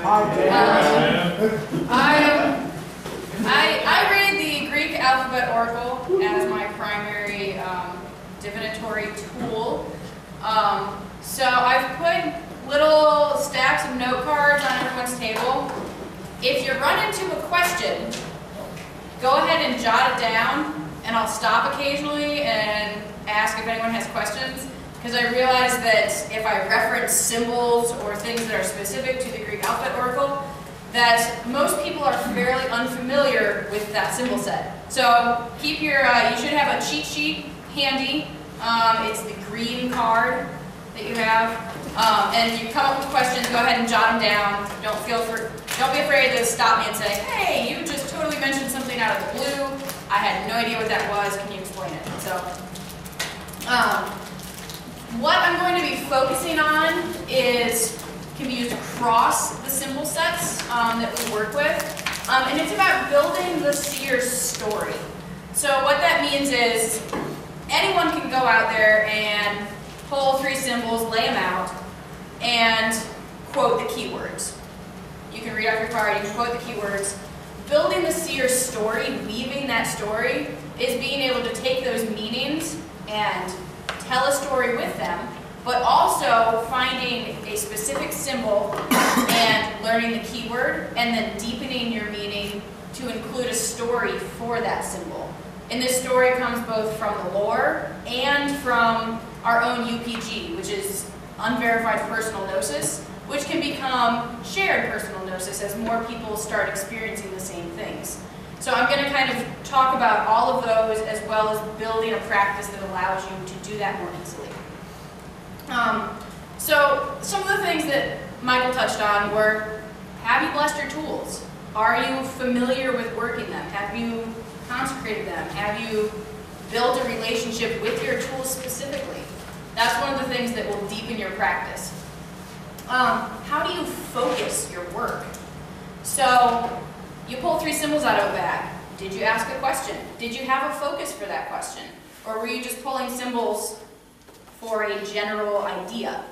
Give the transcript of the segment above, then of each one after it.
I read the Greek alphabet oracle as my primary divinatory tool. So I've put little stacks of note cards on everyone's table. If you run into a question, go ahead and jot it down, and I'll stop occasionally and ask if anyone has questions, because I realize that if I reference symbols or things that are specific to the Greek alphabet oracle, that most people are fairly unfamiliar with that symbol set. So keep your, you should have a cheat sheet handy. It's the green card that you have. And if you come up with questions, go ahead and jot them down. Don't be afraid to stop me and say, hey, you just totally mentioned something out of the blue. I had no idea what that was. Can you explain it? So, what I'm going to be focusing on can be used across the symbol sets that we work with. And it's about building the seer's story. So what that means is anyone can go out there and pull 3 symbols, lay them out, and quote the keywords. You can read off your card, you can quote the keywords. Building the seer's story, weaving that story, is being able to take those meanings and tell a story with them, but also finding a specific symbol and learning the keyword, and then deepening your meaning to include a story for that symbol. And this story comes both from the lore and from our own UPG, which is unverified personal gnosis, which can become shared personal gnosis as more people start experiencing the same things. So I'm going to kind of talk about all of those, as well as building a practice that allows you to do that more easily. So some of the things that Michael touched on were, have you blessed your tools? Are you familiar with working them? Have you consecrated them? Have you built a relationship with your tools specifically? That's one of the things that will deepen your practice. How do you focus your work? So you pull 3 symbols out of a bag. Did you ask a question? Did you have a focus for that question? Or were you just pulling symbols for a general idea?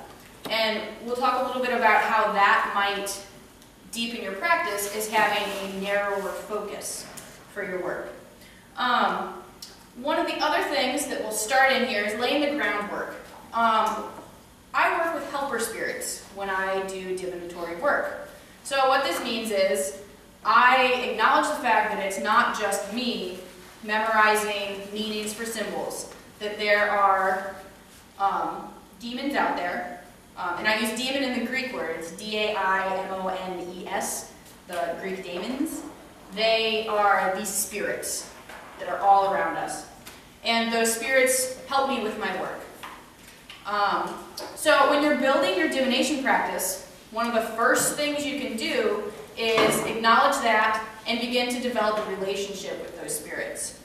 And we'll talk a little bit about how that might deepen your practice, is having a narrower focus for your work. One of the other things that we'll start in here is laying the groundwork. I work with helper spirits when I do divinatory work. So what this means is I acknowledge the fact that it's not just me memorizing meanings for symbols, that there are demons out there, and I use demon in the Greek word. It's D-A-I-M-O-N-E-S, the Greek daemons. They are these spirits that are all around us, and those spirits help me with my work. So when you're building your divination practice, one of the first things you can do is acknowledge that and begin to develop a relationship with those spirits.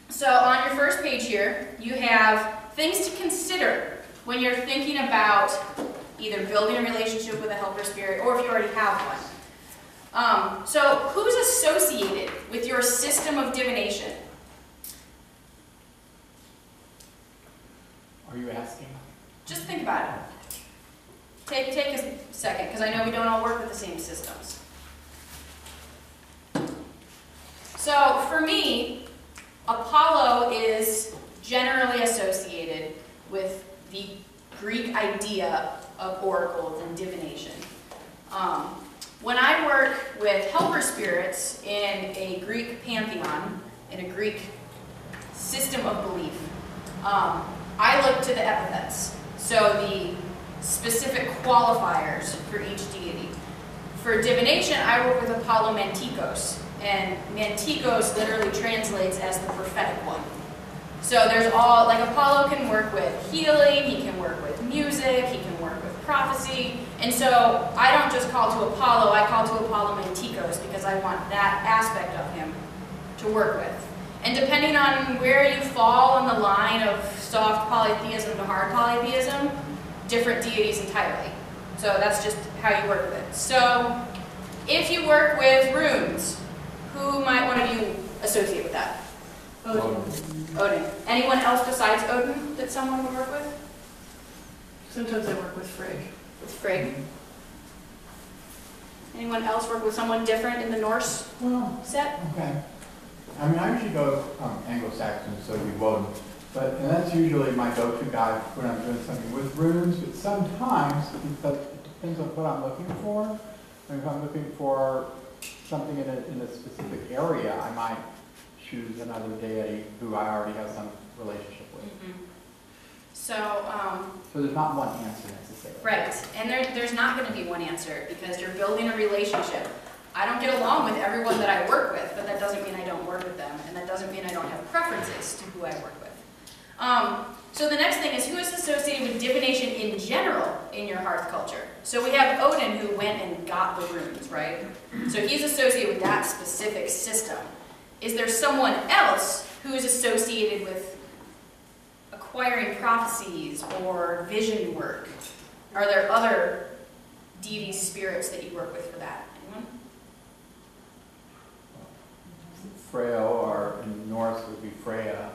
So on your first page here, you have things to consider when you're thinking about either building a relationship with a helper spirit, or if you already have one. So who's associated with your system of divination? Are you asking? Just think about it. Take a second, because I know we don't all work with the same systems. So for me, Apollo is generally associated with the Greek idea of oracles and divination. When I work with helper spirits in a Greek pantheon, in a Greek system of belief, I look to the epithets, so the specific qualifiers for each deity. For divination, I work with Apollo Mantikos, and Mantikos literally translates as the prophetic one. So there's all, like Apollo can work with healing, he can work with music, he can work with prophecy, and so I don't just call to Apollo, I call to Apollo Mantikos because I want that aspect of him to work with. And depending on where you fall on the line of soft polytheism to hard polytheism, different deities entirely. So that's just how you work with it. So if you work with runes, who might one of you associate with that? Odin. Odin. Anyone else besides Odin that someone would work with? Sometimes I work with Frigg. With Frigg. Anyone else work with someone different in the Norse set? Okay. I mean, I usually go Anglo-Saxon, so we Woden. And that's usually my go-to guide when I'm doing something with runes, but sometimes, because it depends on what I'm looking for. If I'm looking for something in a specific area, I might choose another deity who I already have some relationship with. Mm-hmm. So there's not one answer necessarily. Right, and there's not going to be one answer because you're building a relationship. I don't get along with everyone that I work with, but that doesn't mean I don't work with them, and that doesn't mean I don't have preferences to who I work with. So the next thing is, who is associated with divination in general in your hearth culture? So we have Odin, who went and got the runes, right? So he's associated with that specific system. Is there someone else who is associated with acquiring prophecies or vision work? Are there other deity spirits that you work with for that? Anyone? Freya, or in Norse would be Freya,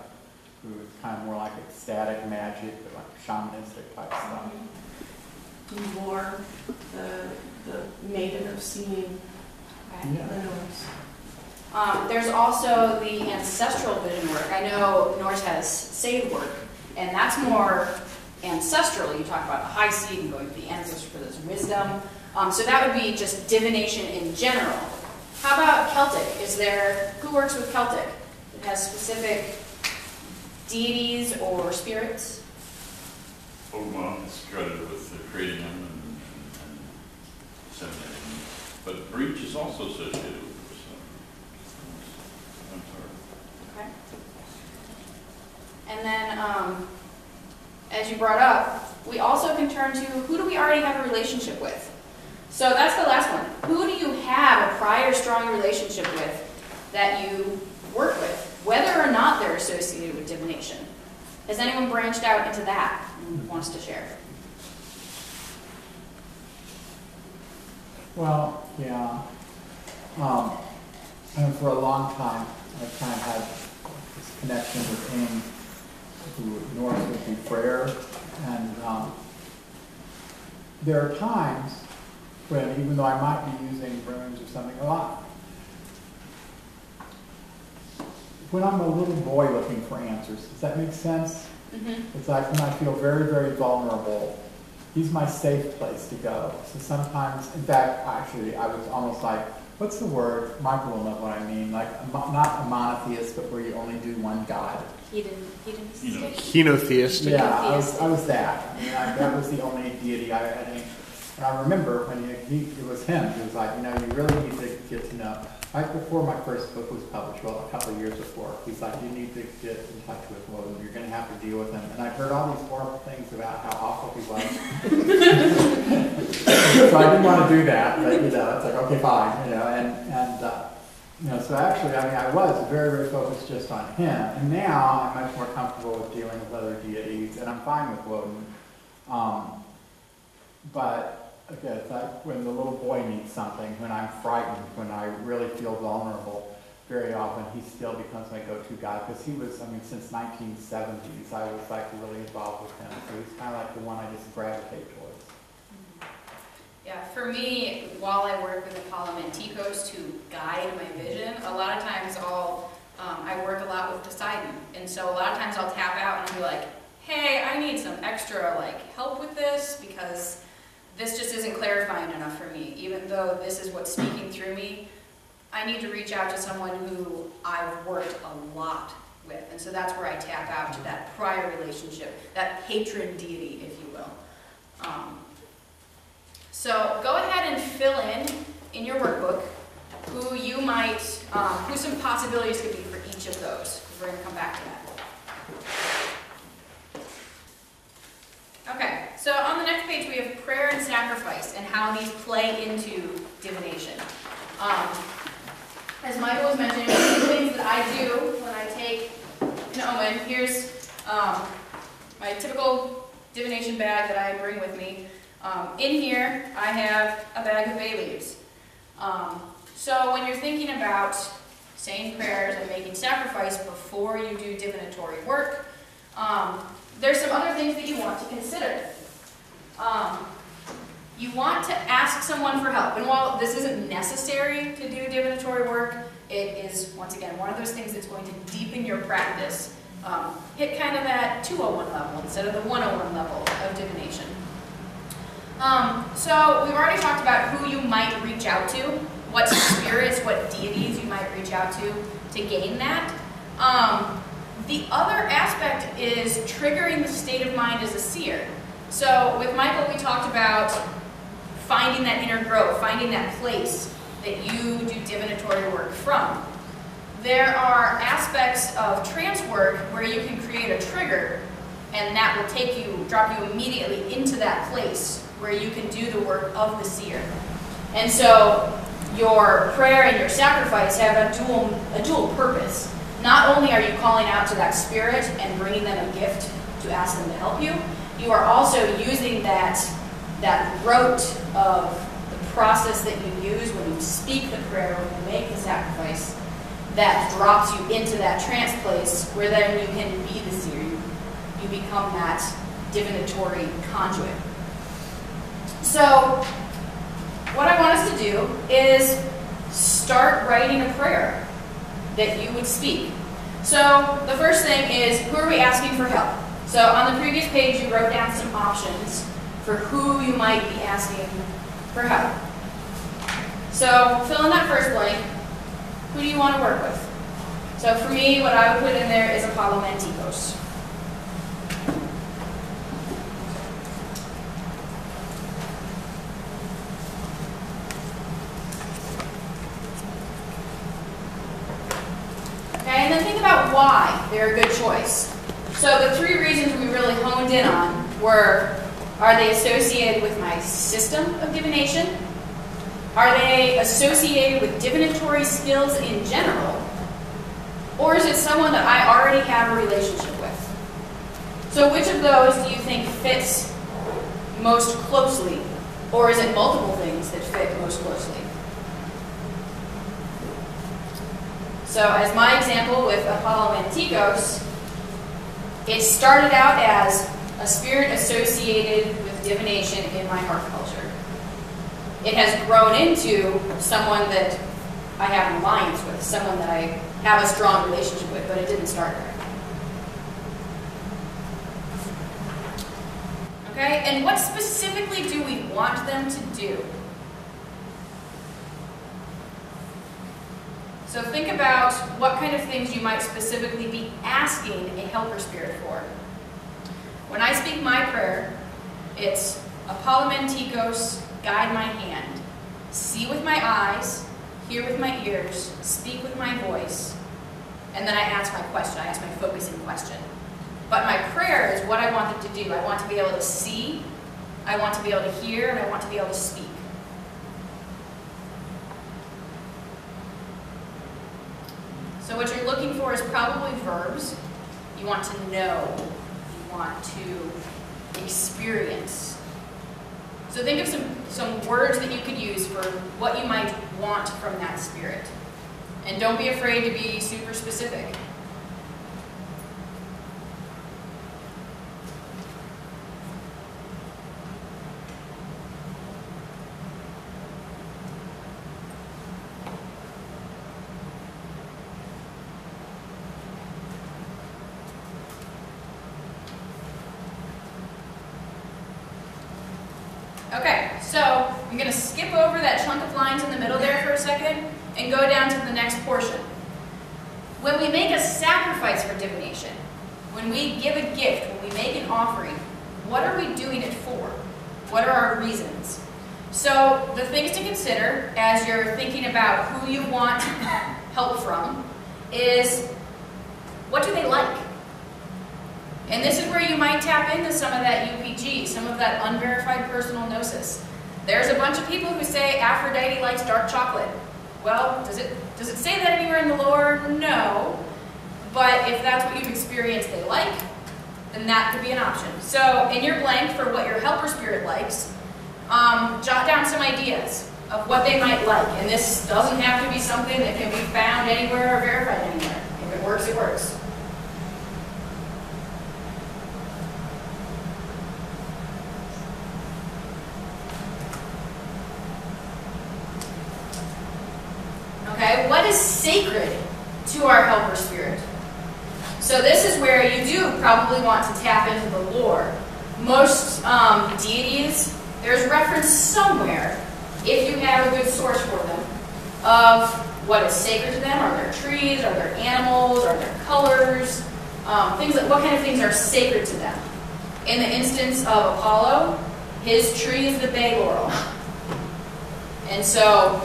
who is kind of more like ecstatic magic, but like shamanistic type stuff. In War, the Maiden of Seeing. Okay. Yeah. The Norse. There's also the ancestral vision work. I know Norse has save work, and that's more ancestral. You talk about the high seed and going to the ancestors for this wisdom. So that would be just divination in general. How about Celtic? Who works with Celtic? It has specific deities or spirits? Ogma is credited with creating them and disseminating them. But breach is also associated with this. I'm sorry. Okay. And then, as you brought up, we also can turn to who do we already have a relationship with? So that's the last one. Who do you have a prior strong relationship with that you work with, whether or not they're associated with divination? Has anyone branched out into that and wants to share? Well, yeah. And for a long time, I've kind of had this connection with Ing, who Norse would be Freyr. And there are times when, even though I might be using runes or something a lot, when I'm a little boy looking for answers, does that make sense? Mm-hmm. It's like when I feel very, very vulnerable, he's my safe place to go. So sometimes, in fact, actually, I was almost like, what's the word? Michael will know what I mean. Like, not a monotheist, but where you only do one God. Henotheist. Yeah, I was that. I mean, that was the only deity I had. And I remember when it was him. He was like, you really need to get to know. Right before my first book was published, well, a couple of years before, he's like, you need to get in touch with Woden. You're going to have to deal with him. And I've heard all these horrible things about how awful he was. So I didn't want to do that, but it's like, okay, fine, so actually, I was very, very focused just on him. And now I'm much more comfortable with dealing with other deities, and I'm fine with Woden. But again, it's like when the little boy needs something, when I'm frightened, when I really feel vulnerable, very often he still becomes my go-to guy, because he was, since 1970s, I was like really involved with him. So he's kind of like the one I just gravitate towards. Yeah, for me, while I work with Apollo Manticos to guide my vision, a lot of times I work a lot with Poseidon. And so a lot of times I'll tap out and I'll be like, hey, I need some extra help with this, because this just isn't clarifying enough for me. Even though this is what's speaking through me, I need to reach out to someone who I've worked a lot with. And so that's where I tap out to that prior relationship, that patron deity, if you will. So go ahead and fill in your workbook who you might, who some possibilities could be for each of those. We're going to come back to that. Okay, so on the next page we have prayer and sacrifice and how these play into divination. As Michael was mentioning, one of the things that I do when I take an omen, here's my typical divination bag that I bring with me. In here, I have a bag of bay leaves. So when you're thinking about saying prayers and making sacrifice before you do divinatory work, there's some other things that you want to consider. you want to ask someone for help. And while this isn't necessary to do divinatory work, it is, once again, one of those things that's going to deepen your practice. Hit kind of that 201 level instead of the 101 level of divination. So we've already talked about who you might reach out to, what spirits, what deities you might reach out to gain that. The other aspect is triggering the state of mind as a seer. So with Michael, we talked about finding that inner growth, finding that place that you do divinatory work from. There are aspects of trance work where you can create a trigger, and that will drop you immediately into that place where you can do the work of the seer. And so your prayer and your sacrifice have a dual purpose. Not only are you calling out to that spirit and bringing them a gift to ask them to help you, you are also using that rote of the process that you use when you speak the prayer, when you make the sacrifice, that drops you into that trance place where then you can be the seer. You become that divinatory conduit. So what I want us to do is start writing a prayer that you would speak. So the first thing is, who are we asking for help? So on the previous page, you wrote down some options for who you might be asking for help. So fill in that first blank. Who do you want to work with? So for me, what I would put in there is Apollo Mantikos. And then think about why they're a good choice. So the three reasons we really honed in on were, are they associated with my system of divination? Are they associated with divinatory skills in general? Or is it someone that I already have a relationship with? So which of those do you think fits most closely? Or is it multiple things that fit most closely? So as my example with Apollo Mantikos, it started out as a spirit associated with divination in my heart culture. It has grown into someone that I have an alliance with, someone that I have a strong relationship with, but it didn't start there. Okay, and what specifically do we want them to do? So think about what kind of things you might specifically be asking a helper spirit for. When I speak my prayer, it's Apollo Mantikos, guide my hand, see with my eyes, hear with my ears, speak with my voice, and then I ask my question, I ask my focusing question. But my prayer is what I want them to do. I want to be able to see, I want to be able to hear, and I want to be able to speak. So what you're looking for is probably verbs. You want to know, you want to experience. So think of some words that you could use for what you might want from that spirit. And don't be afraid to be super specific. Okay, so I'm going to skip over that chunk of lines in the middle there for a second and go down to the next portion. When we make a sacrifice for divination, when we give a gift, when we make an offering, what are we doing it for? What are our reasons? So the things to consider as you're thinking about who you want help from is, what do they like? And this is where you might tap into some of that UPG, some of that unverified personal gnosis. There's a bunch of people who say Aphrodite likes dark chocolate. Well, does it say that anywhere in the lore? No. But if that's what you've experienced they like, then that could be an option. So in your blank for what your helper spirit likes, jot down some ideas of what they might like. And this doesn't have to be something that can be found anywhere or verified anywhere. If it works, it works. sacred to our helper spirit. So this is where you do probably want to tap into the lore. Most deities, there's reference somewhere, if you have a good source for them, of what is sacred to them. Are there trees? Are there animals? Are there colors? Things like, what kind of things are sacred to them? In the instance of Apollo, his tree is the bay laurel. And so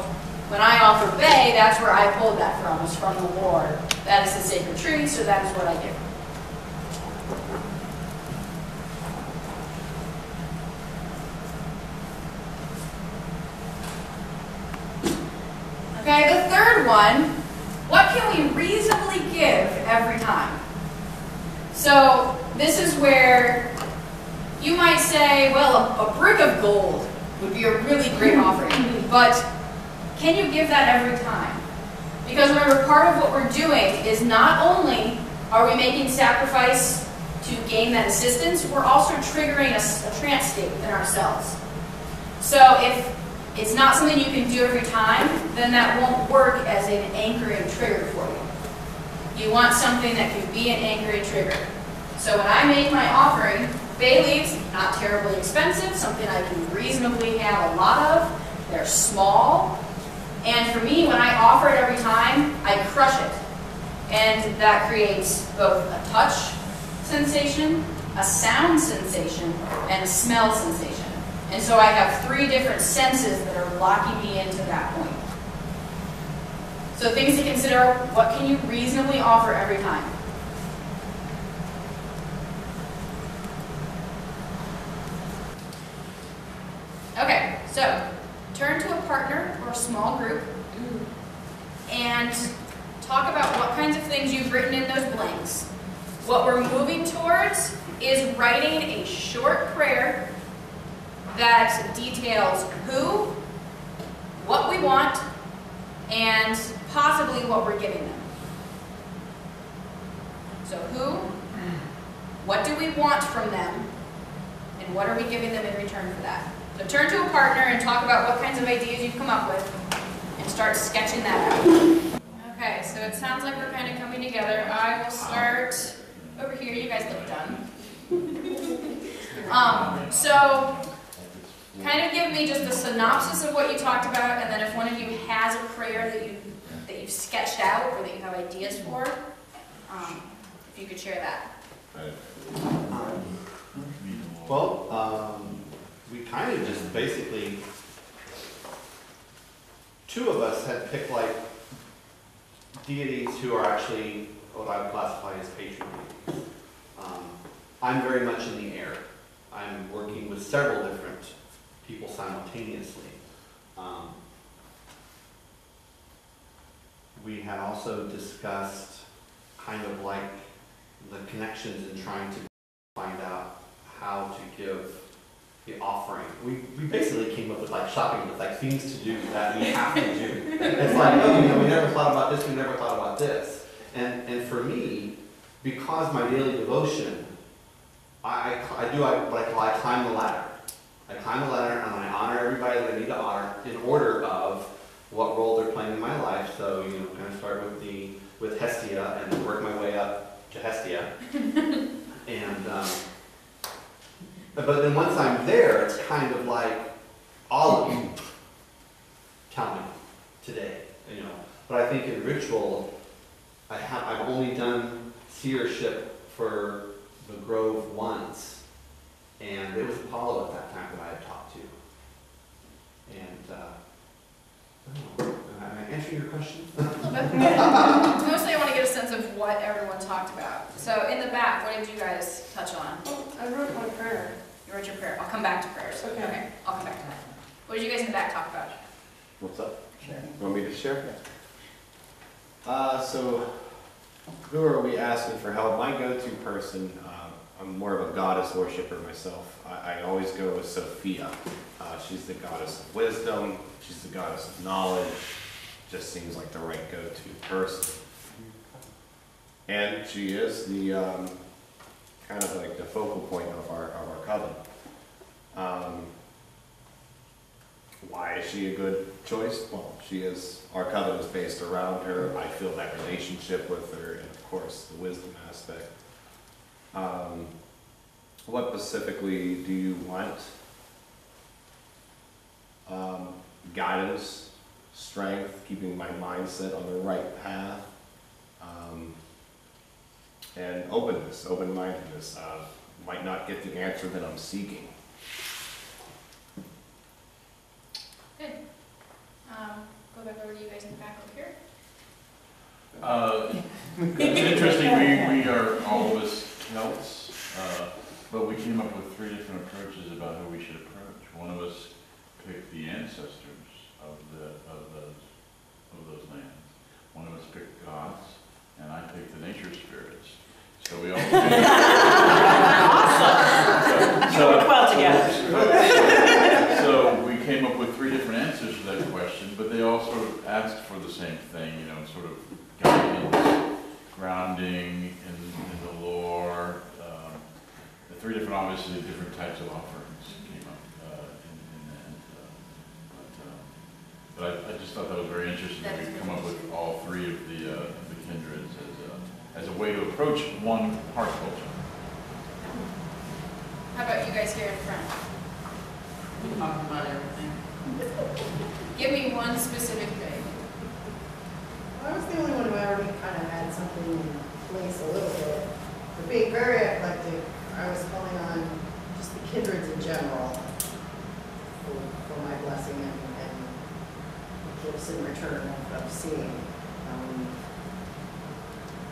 when I offer bay, that's where I pulled that from, is from the lore. That is the sacred tree, so that is what I give. Okay, the third one, what can we reasonably give every time? So this is where you might say, well, a brick of gold would be a really great offering, but can you give that every time? Because remember, part of what we're doing is not only are we making sacrifice to gain that assistance, we're also triggering a trance state within ourselves. So if it's not something you can do every time, then that won't work as an anchoring trigger for you. You want something that can be an anchoring trigger. So when I make my offering, bay leaves, not terribly expensive, something I can reasonably have a lot of. They're small. And for me, when I offer it every time, I crush it. And that creates both a touch sensation, a sound sensation, and a smell sensation. And so I have 3 different senses that are locking me into that point. So things to consider, what can you reasonably offer every time? Okay, so turn to a partner or a small group and talk about what kinds of things you've written in those blanks. What we're moving towards is writing a short prayer that details who, what we want, and possibly what we're giving them. So who, what do we want from them, and what are we giving them in return for that? So turn to a partner and talk about what kinds of ideas you've come up with and start sketching that out. Okay, so it sounds like we're kind of coming together. I will start over here. You guys look done. So kind of give me just a synopsis of what you talked about, and then if one of you has a prayer that you've sketched out or that you have ideas for, if you could share that. We kind of just basically, 2 of us had picked like deities who are actually what I would classify as patron deities. I'm very much in the air. I'm working with several different people simultaneously. We had also discussed kind of like the connections and trying to find out how to give the offering. We basically came up with like shopping with like things to do that we have to do. It's like, oh, we never thought about this, we never thought about this. And for me, because my daily devotion, I climb the ladder. I climb the ladder and I honor everybody that I need to honor in order of what role they're playing in my life. So, kind of start with Hestia and work my way up to Hestia. And but then once I'm there, it's kind of like all of you tell me today, But I think in ritual, I've only done seership for the Grove once, and it was Apollo at that time that I had talked to. And am I answering your question? A little bit. Mostly I want to get a sense of what everyone talked about. So in the back, what did you guys touch on? I wrote my prayer. You wrote your prayer. I'll come back to prayers. Okay. I'll come back to that. What did you guys in the back talk about? What's up? Sure. You want me to share? So who are we asking for help? My go-to person, I'm more of a goddess worshiper myself. I always go with Sophia. She's the goddess of wisdom. She's the goddess of knowledge. Just seems like the right go-to person. And she is the kind of like the focal point of our coven. Why is she a good choice? Well, she is, our covenant is based around her. I feel that relationship with her, and of course, the wisdom aspect. What specifically do you want? Guidance, strength, keeping my mindset on the right path, and openness, open-mindedness. Might not get the answer that I'm seeking. Good. Go back over to you guys in the back over here. It's interesting, we are all of us Celts, but we came up with 3 different approaches about how we should approach. One of us picked the ancestors of those lands. One of us picked gods, and I picked the nature spirits. So we all You work well together. So we came up with 3 different answers to that question, but they all sort of asked for the same thing, you know, sort of guidance, grounding in the lore. The 3 different, obviously, different types of offerings came up in that. But I just thought that was very interesting that we've come up with all 3 of the kindreds as a way to approach one heart culture. How about you guys here in front? We talk about everything. Give me one specific thing. I was the only one who already kind of had something in place a little bit. But being very eclectic, I was calling on just the kindreds in general for my blessing and gifts in return of seeing.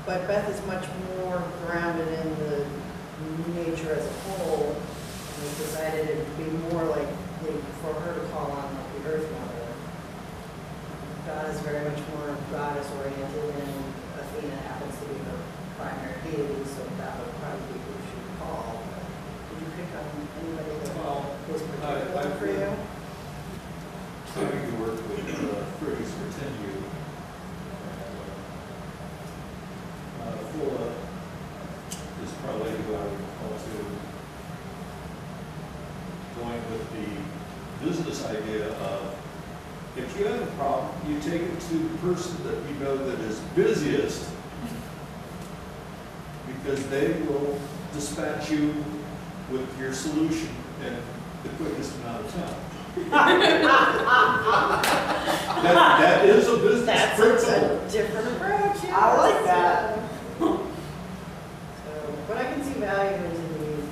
But Beth is much more grounded in the nature as a whole. We decided it would be more likely for her to call on like the Earth Mother. God is very much more goddess oriented, and Athena happens to be her primary deity, so that would probably be who she would call. But did you pick on anybody that was particular for you? Having worked with Frigs for 10 years, Phila is probably who I would call to going with the business idea of, if you have a problem, you take it to the person that you know that is busiest, because they will dispatch you with your solution in the quickest amount of time. that is a business That's principle. a different approach. Yes. I like that. But I can see value into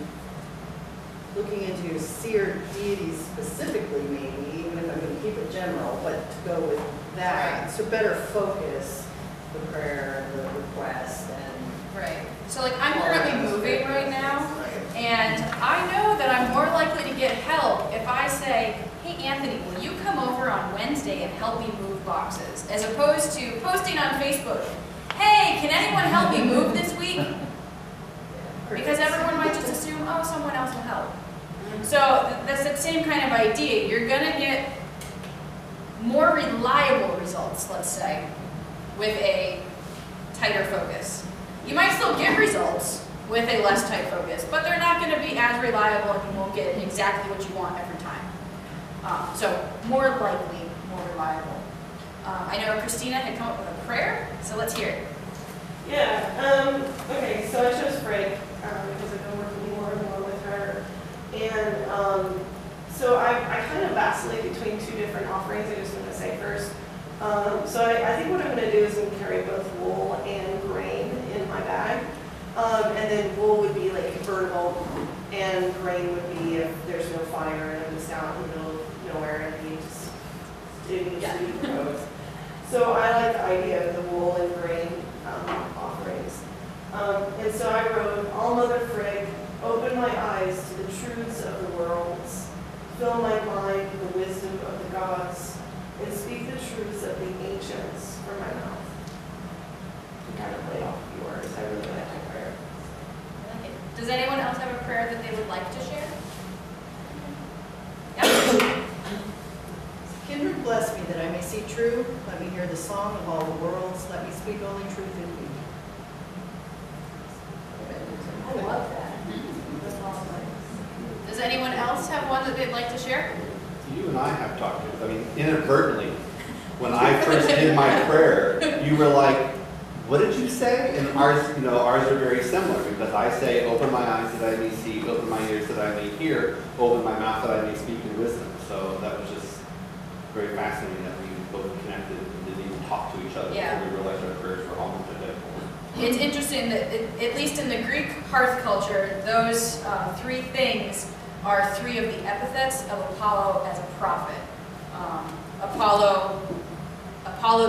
looking into seer deities specifically, maybe, even if I'm going to keep it general, but to go with that, so better focus the prayer, the request, and Right. So like I'm currently moving right now, Right. and I know that I'm more likely to get help if I say, hey Anthony, will you come over on Wednesday and help me move boxes? As opposed to posting on Facebook, hey, can anyone help me move this week? Because everyone might just assume, oh, someone else will help. So that's the same kind of idea. You're going to get more reliable results, let's say, with a tighter focus. You might still get results with a less tight focus, but they're not going to be as reliable, and you won't get exactly what you want every time. So more likely, more reliable. I know Christina had come up with a prayer, so let's hear it. Yeah, okay, so I chose Frigg because I've been working more and more with her. And so I kind of vacillate between 2 different offerings, I just want to say first. So I think what I'm going to do is I'm going to carry both wool and grain in my bag. And then wool would be like convertible, and grain would be if there's no fire and I'm just out in the middle of nowhere and you just didn't get to the roads. So I like the idea of the wool and grain offerings. And so I wrote, All Mother Frigg, open my eyes to the truths of the worlds, fill my mind with the wisdom of the gods, and speak the truths of the ancients from my mouth. To kind of play off yours, I really like that prayer. I like it. Does anyone else have a prayer that they would like to share? Yep. Kindred bless me that I may see true. Let me hear the song of all the worlds. Let me speak only truth in me. I love that. Does anyone else have one that they'd like to share? You and I I have talked to. I mean, inadvertently, when I first did my prayer, you were like, what did you say? And ours, you know, ours are very similar because I say, open my eyes that I may see, open my ears that I may hear, open my mouth that I may speak in wisdom. So that was just very fascinating that we both connected and didn't even talk to each other Yeah. before we realized our prayers were almost identical. It's interesting that, at least in the Greek hearth culture, those three things are three of the epithets of Apollo as a prophet. Apollo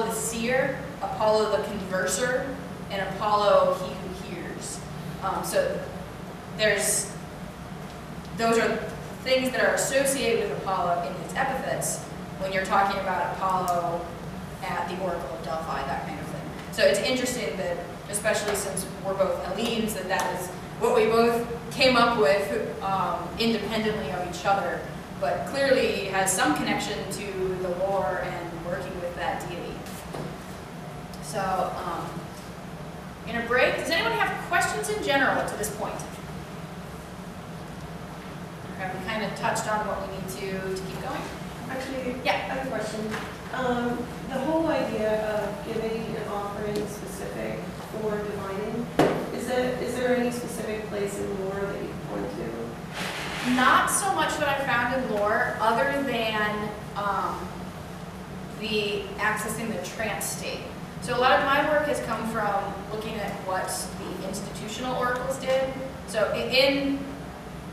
the seer, Apollo the converser, and Apollo he who hears. So those are things that are associated with Apollo in his epithets when you're talking about Apollo at the Oracle of Delphi, that kind of thing. So it's interesting that, especially since we're both Hellenes, that is what we both came up with independently of each other, but clearly has some connection to the lore and working with that deity. So, I'm gonna break. Does anyone have questions in general to this point? Or have we kind of touched on what we need to keep going? Actually, Yeah. I have a question. The whole idea of giving an offering specific for divining, is there any specific place in lore that you can point to? Not so much that I found in lore, other than the accessing the trance state. So a lot of my work has come from looking at what the institutional oracles did. So in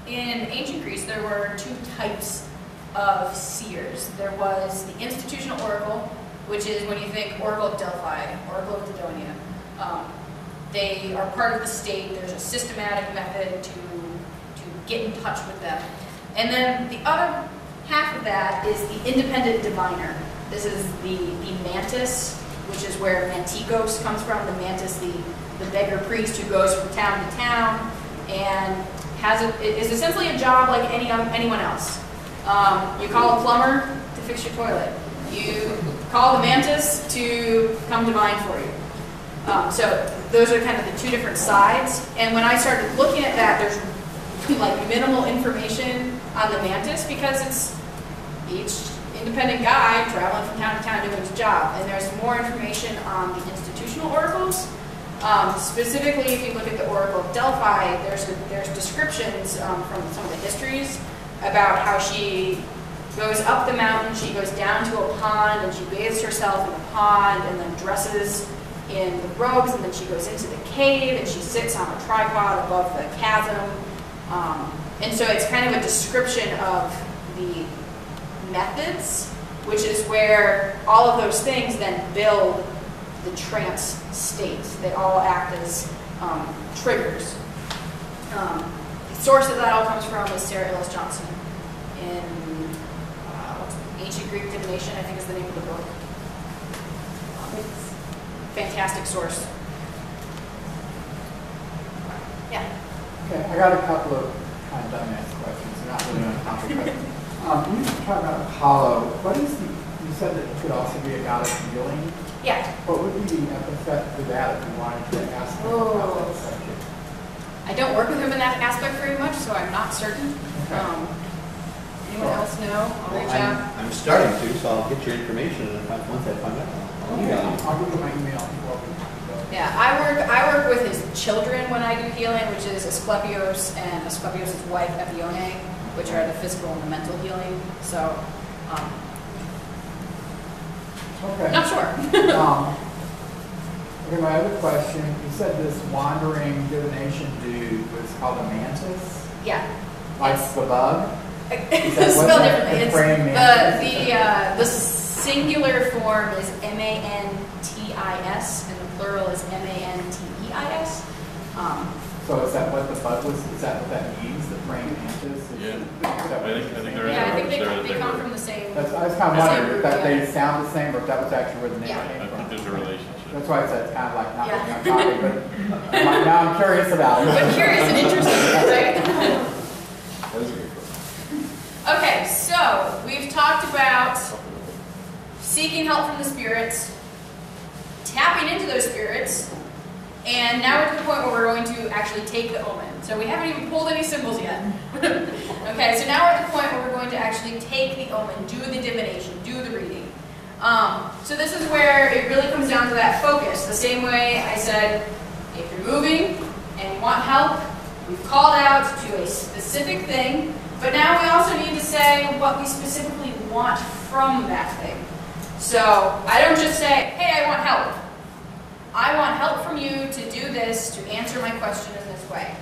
ancient Greece, there were two types of seers. There was the institutional oracle, which is when you think Oracle of Delphi, Oracle of Dodonia. They are part of the state. There's a systematic method to get in touch with them. And then the other half of that is the independent diviner. This is the mantis, which is where mantikos comes from. The mantis, the beggar priest who goes from town to town and is essentially a job like anyone else. You call a plumber to fix your toilet. You call the mantis to come divine for you. So those are kind of the two different sides. And when I started looking at that, there's like minimal information on the mantis because it's each independent guy traveling from town to town doing his job. And there's more information on the institutional oracles. Specifically, if you look at the Oracle of Delphi, there's descriptions from some of the histories about how she goes up the mountain, she goes down to a pond, and she bathes herself in the pond, and then dresses in the robes, and then she goes into the cave, and she sits on a tripod above the chasm. And so it's kind of a description of the methods, which is where all of those things then build the trance state. They all act as triggers. The source of that all comes from is Sarah Ellis Johnson in Ancient Greek Divination, I think is the name of the book. It's a fantastic source. Yeah. Okay, I got a couple of kind of dumbass questions, not really on topic, but when you talk about Apollo, what is you said that it could also be a god of healing. Yeah. What would be the epithet for that if you wanted to ask him about that subject? I don't work with him in that aspect very much, so I'm not certain. Okay. Anyone else know? I'll reach out. I'm starting to, so I'll get your information, and once I find out, I'll email you. I'll give you my email. Yeah, I work with his children when I do healing, which is Asclepios and Asclepios' wife Epione, which are the physical and the mental healing. So, Okay. not sure. Okay, my other question, you said this wandering divination dude was called a mantis? Yeah. Like the bug? It's that- spelled what's that, differently. the It's praying the singular form is mantis, and the plural is manteis. So is that what the bug was, is that what that means, the praying mantis? Yeah. Is that what I think they're Yeah, I think They're- they come from the same. That's, I was kind of Same wondering if root, that they yeah. sound the same or if that was actually where the name Yeah. came I think from. there's a relationship. That's why I said it's kind of like not Yeah. looking on topic, but now I'm curious about it. But curious and interesting, right? That was a good question. Okay, so we've talked about seeking help from the spirits, tapping into those spirits, And now we're to the point where we're going to actually take the omen. So we haven't even pulled any symbols yet. Okay, so now we're at the point where we're going to actually take the omen, do the divination, do the reading. So this is where it really comes down to that focus. The same way I said, if you're moving and you want help, we've called out to a specific thing, but now we also need to say what we specifically want from that thing. So I don't just say, hey, I want help. I want help from you to do this, to answer my question in this way.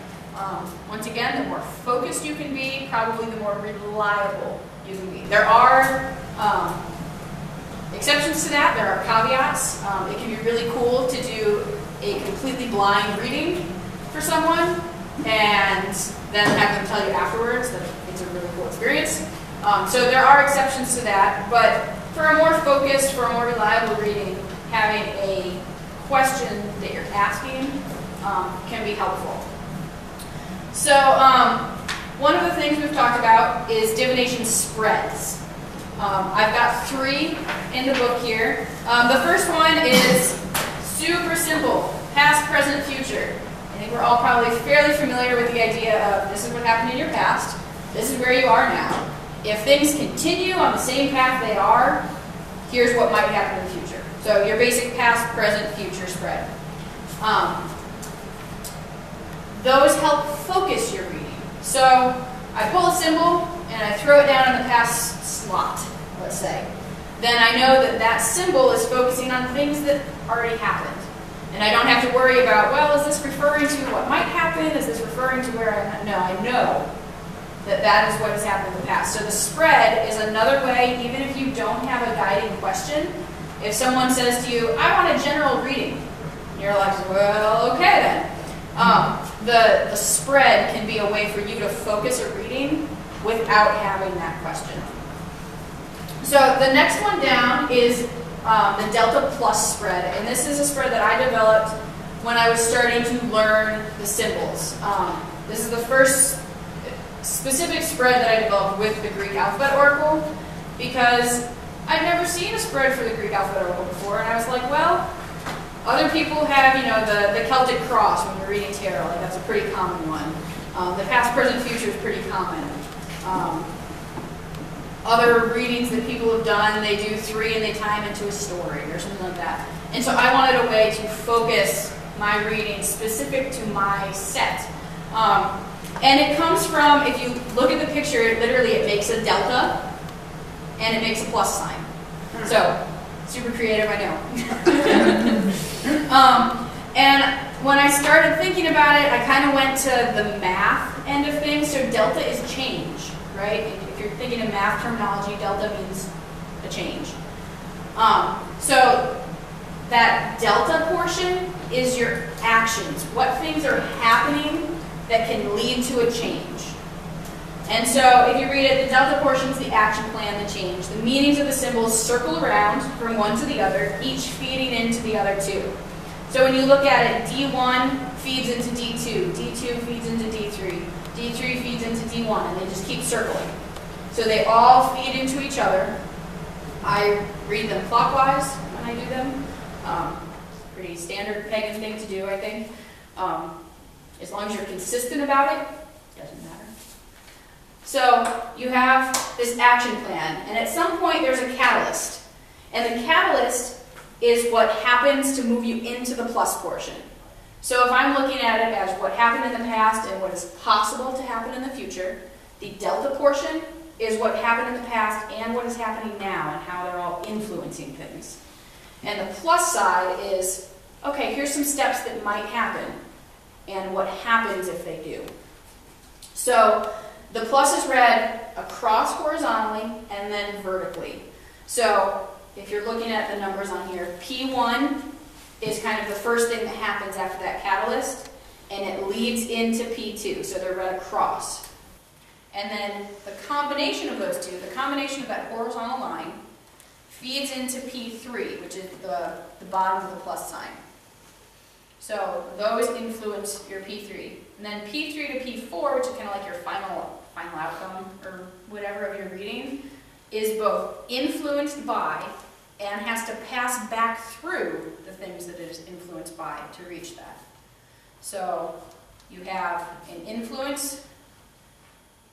Once again, the more focused you can be, probably the more reliable you can be. There are exceptions to that. There are caveats. It can be really cool to do a completely blind reading for someone and then have them tell you afterwards that it's a really cool experience. So there are exceptions to that, but for a more focused, for a more reliable reading, having a question that you're asking can be helpful. So one of the things we've talked about is divination spreads. I've got 3 in the book here. The first one is super simple, past, present, future. I think we're all probably fairly familiar with the idea of this is what happened in your past, this is where you are now. If things continue on the same path they are, here's what might happen in the future. So your basic past, present, future spread. Those help focus your reading. So I pull a symbol and I throw it down in the past slot, let's say. Then I know that that symbol is focusing on things that already happened. And I don't have to worry about, well, is this referring to what might happen? Is this referring to where I'm at? No, I know that that is what has happened in the past. So the spread is another way, even if you don't have a guiding question. If someone says to you, I want a general reading, and you're like, well, okay then. The spread can be a way for you to focus a reading without having that question. So the next one down is the Delta Plus spread, and this is a spread that I developed when I was starting to learn the symbols. This is the first specific spread that I developed with the Greek alphabet oracle, because I'd never seen a spread for the Greek alphabet oracle before, and I was like, well, other people have, you know, the Celtic cross when you're reading tarot, like that's a pretty common one. The past, present, future is pretty common. Other readings that people have done, they do 3 and they tie them into a story or something like that. And so I wanted a way to focus my reading specific to my set. And it comes from, if you look at the picture, literally it makes a delta and it makes a plus sign. So, super creative, I know. And when I started thinking about it, I kind of went to the math end of things. So delta is change, right? If you're thinking in math terminology, delta means a change. So that delta portion is your actions. What things are happening that can lead to a change. And so if you read it, the delta portion is the action plan, the change. The meanings of the symbols circle around from one to the other, each feeding into the other 2. So when you look at it, D1 feeds into D2, D2 feeds into D3, D3 feeds into D1, and they just keep circling. So they all feed into each other. I read them clockwise when I do them. Pretty standard pagan thing to do, I think. As long as you're consistent about it, doesn't matter. So you have this action plan, and at some point there's a catalyst. And the catalyst is what happens to move you into the plus portion. So if I'm looking at it as what happened in the past and what is possible to happen in the future, the delta portion is what happened in the past and what is happening now and how they're all influencing things. And the plus side is, okay, here's some steps that might happen and what happens if they do. So the plus is read across horizontally and then vertically. So if you're looking at the numbers on here, P1 is kind of the first thing that happens after that catalyst, and it leads into P2, so they're read across. And then the combination of those two, the combination of that horizontal line, feeds into P3, which is the bottom of the plus sign. So those influence your P3. And then P3 to P4, which is kind of like your final outcome or whatever of your reading, is both influenced by and has to pass back through the things that it is influenced by to reach that. So you have an influence,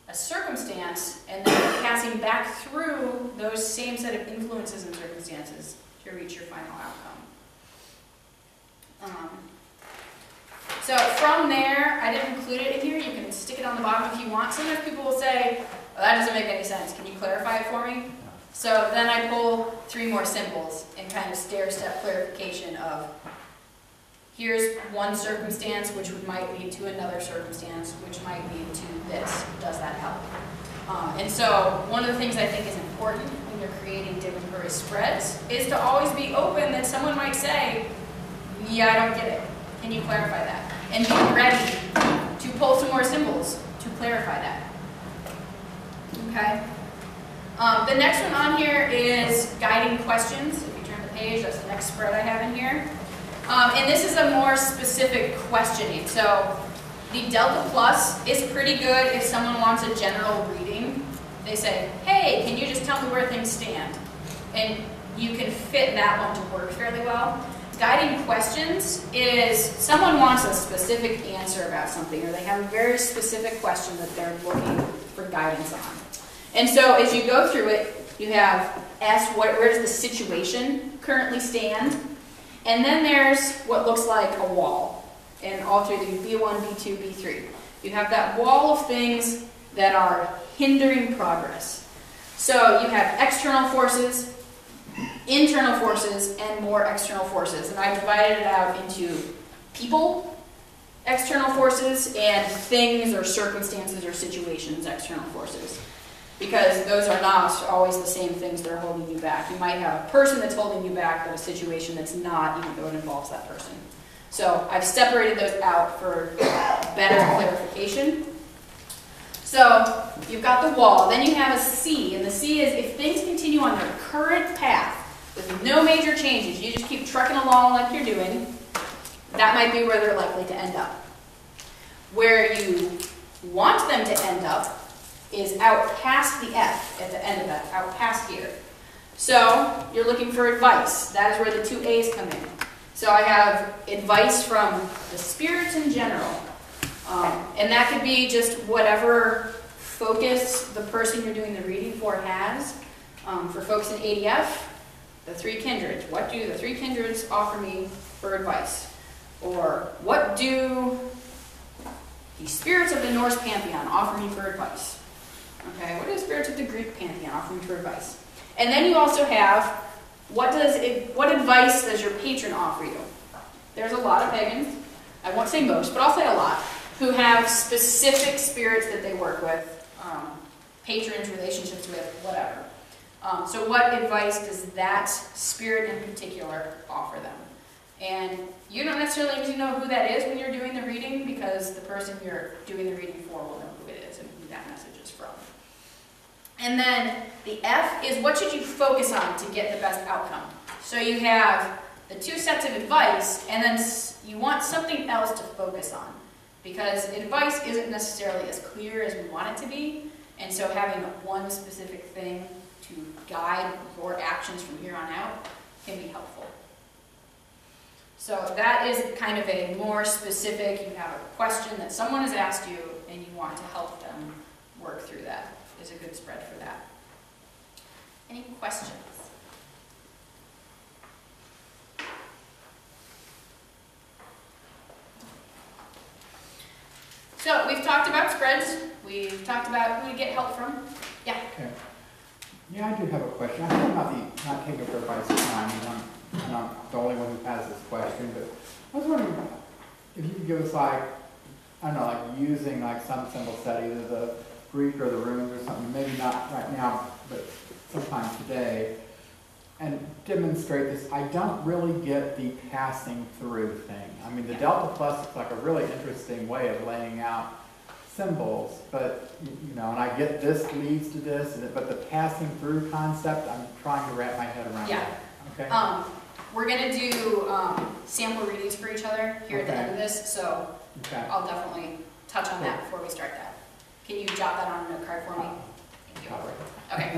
a circumstance, and then you're passing back through those same set of influences and circumstances to reach your final outcome. So from there, I didn't include it in here. You can stick it on the bottom if you want. Sometimes people will say, well, that doesn't make any sense. Can you clarify it for me? So then I pull 3 more symbols and kind of stair-step clarification of, here's one circumstance which might lead to another circumstance which might lead to this. Does that help? And so one of the things I think is important when you're creating divinatory spreads is to always be open that someone might say, yeah, I don't get it. Can you clarify that? And be ready to pull some more symbols to clarify that. Okay? The next one on here is guiding questions. If you turn the page, that's the next spread I have in here. And this is a more specific questioning. So the Delta Plus is pretty good if someone wants a general reading. They say, hey, can you just tell me where things stand? And you can fit that one to work fairly well. Guiding questions is someone wants a specific answer about something, or they have a very specific question that they're looking for guidance on. And so as you go through it, you have S, where does the situation currently stand? And then there's what looks like a wall. And all through the B1, B2, B3. You have that wall of things that are hindering progress. So you have external forces, internal forces, and more external forces. And I divided it out into people, external forces, and things or circumstances or situations, external forces. Because those are not always the same things that are holding you back. You might have a person that's holding you back, but a situation that's not, even though it involves that person. So I've separated those out for better clarification. So you've got the wall, then you have a C, and the C is if things continue on their current path with no major changes, you just keep trucking along like you're doing, that might be where they're likely to end up. Where you want them to end up is out past the F at the end of that, out past here. So you're looking for advice. That is where the 2 A's come in. So I have advice from the spirits in general. And that could be just whatever focus the person you're doing the reading for has. For folks in ADF, the 3 kindreds. What do the 3 kindreds offer me for advice? Or what do the spirits of the Norse pantheon offer me for advice? Okay, what do the spirits of the Greek pantheon offer me for advice? And then you also have, what advice does your patron offer you? There's a lot of pagans, I won't say most, but I'll say a lot, who have specific spirits that they work with, patrons, relationships with, whatever. So what advice does that spirit in particular offer them? And you don't necessarily need to know who that is when you're doing the reading, because the person you're doing the reading for will know who it is and who that message is from. And then the F is what should you focus on to get the best outcome. So you have the 2 sets of advice, and then you want something else to focus on, because advice isn't necessarily as clear as we want it to be, and so having one specific thing to guide your actions from here on out can be helpful. So that is kind of a more specific, you have a question that someone has asked you, and you want to help them work through that. Is a good spread for that. Any questions? So we've talked about spreads. We've talked about who to get help from. Yeah. Okay. Yeah, I do have a question. I hope not taking up everybody's time. I'm not the only one who has this question, but I was wondering if you could give us I don't know, like using some symbol set, either the Greek or the runes or something, maybe not right now, but sometime today, and demonstrate this. I don't really get the passing through thing. I mean, the Delta Plus is like a really interesting way of laying out symbols, but, and I get this leads to this, but the passing through concept, I'm trying to wrap my head around that. Okay? We're going to do sample readings for each other here at the end of this, so I'll definitely touch on that before we start that. Can you jot that on a note card for me? Thank you. Okay.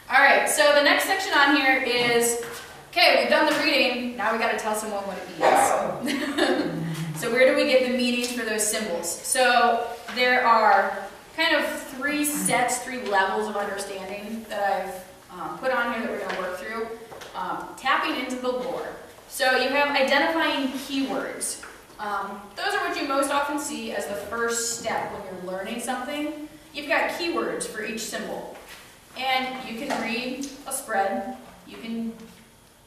All right, so the next section on here is, okay, we've done the reading, now we got to tell someone what it means. So where do we get the meanings for those symbols? So there are kind of three levels of understanding that I've put on here that we're going to work through. Tapping into the lore. So you have identifying keywords. Those are what you most often see as the first step when you're learning something. You've got keywords for each symbol. And you can read a spread. You can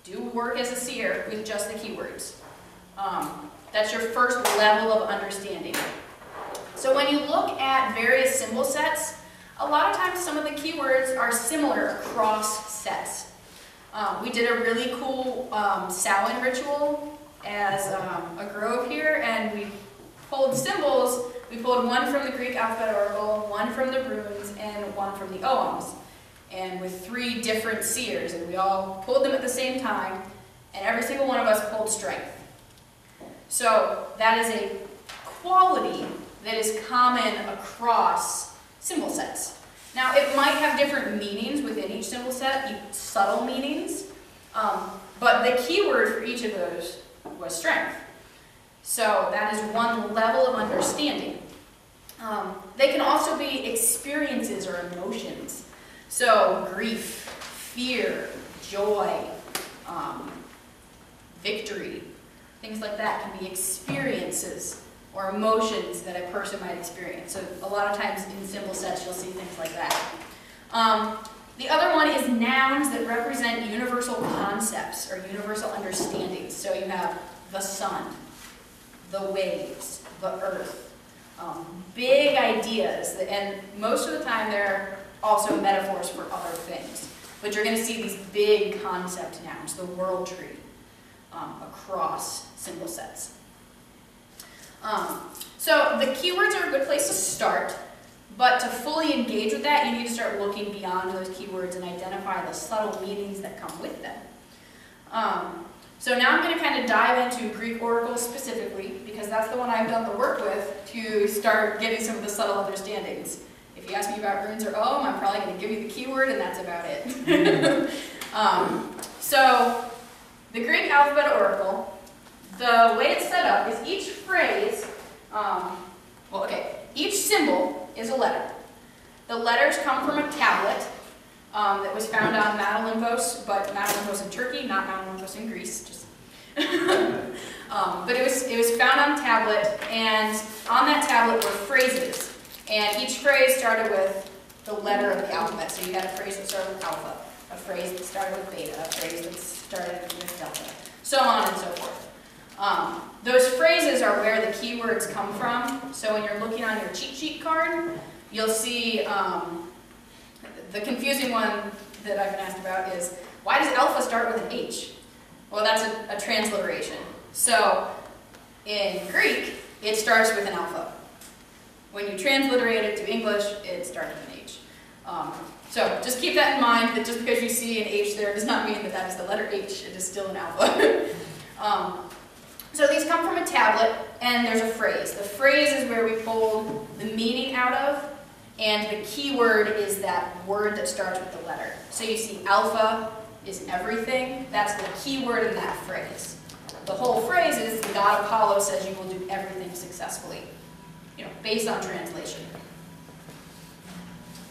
do work as a seer with just the keywords. That's your first level of understanding. So when you look at various symbol sets, a lot of times some of the keywords are similar across sets. We did a really cool Samhain ritual as a grove here, and we pulled symbols. We pulled one from the Greek alphabet oracle, one from the runes, and one from the Omens, and with 3 different seers, and we all pulled them at the same time, and every single one of us pulled strength. So that is a quality that is common across symbol sets. Now, it might have different meanings within each symbol set, subtle meanings, but the keyword for each of those was strength. So that is one level of understanding. They can also be experiences or emotions. So grief, fear, joy, victory, things like that can be experiences or emotions that a person might experience. So a lot of times in symbol sets you'll see things like that. The other one is nouns that represent universal concepts or universal understandings. So you have the sun, the waves, the earth. Big ideas, and most of the time they're also metaphors for other things. But you're going to see these big concept nouns, the world tree, across symbol sets. So the keywords are a good place to start, but to fully engage with that, you need to start looking beyond those keywords and identify the subtle meanings that come with them. So now I'm going to kind of dive into Greek oracles specifically, because that's the one I've done the work with to start getting some of the subtle understandings. If you ask me about runes or I'm probably going to give you the keyword, and that's about it. So the Greek alphabet oracle, the way it's set up is each phrase, each symbol is a letter. The letters come from a tablet that was found on Mount Olympus, but Mount Olympus in Turkey, not Mount Olympus in Greece. Just but it was found on a tablet, and on that tablet were phrases, and each phrase started with the letter of the alphabet. So you had a phrase that started with alpha, a phrase that started with beta, a phrase that started with delta, so on and so forth. Those phrases are where the keywords come from. So when you're looking on your cheat sheet card, you'll see the confusing one that I've been asked about is, why does alpha start with an H? Well, that's a transliteration. So in Greek, it starts with an alpha. When you transliterate it to English, it starts with an H. So just keep that in mind, that just because you see an H there does not mean that that is the letter H. It is still an alpha. So these come from a tablet, and there's a phrase. The phrase is where we pulled the meaning out of, and the keyword is that word that starts with the letter. So you see alpha is everything. That's the keyword in that phrase. The whole phrase is the god Apollo says you will do everything successfully, based on translation.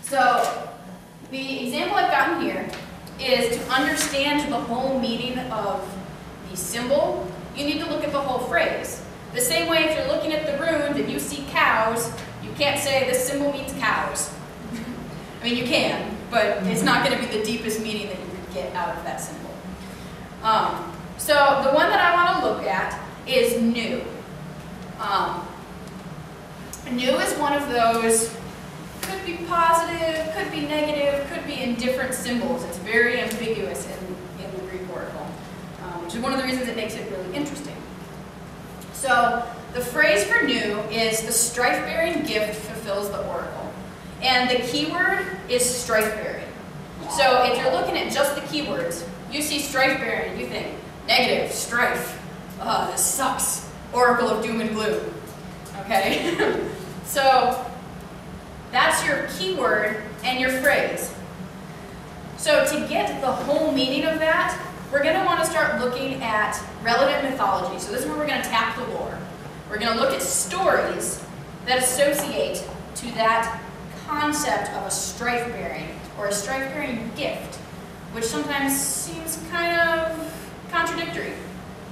So the example I've gotten here is to understand the whole meaning of the symbol, you need to look at the whole phrase. The same way if you're looking at the rune and you see cows, you can't say this symbol means cows. I mean, you can, but it's not going to be the deepest meaning that you could get out of that symbol. So the one that I want to look at is new. New is one of those, could be positive, could be negative, could be in different symbols. It's very ambiguous in the Greek oracle, which is one of the reasons it makes it really interesting. So the phrase for new is the strife-bearing gift fulfills the oracle. And the keyword is strife-bearing. So if you're looking at just the keywords, you see strife-bearing, you think negative, strife, this sucks, oracle of doom and gloom. Okay? So that's your keyword and your phrase. So to get the whole meaning of that, we're going to want to start looking at relevant mythology. So this is where we're going to tap the lore. We're going to look at stories that associate to that concept of a strife-bearing or a strife-bearing gift, which sometimes seems kind of contradictory.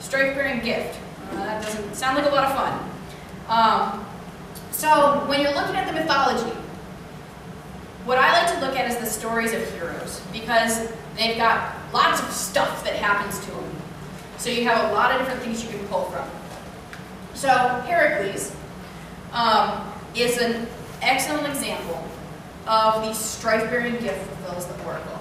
Strife-bearing gift. That doesn't sound like a lot of fun. So when you're looking at the mythology, what I like to look at is the stories of heroes, because they've got lots of stuff that happens to them. So you have a lot of different things you can pull from. So Heracles is an excellent example of the strife-bearing gift fulfills the oracle.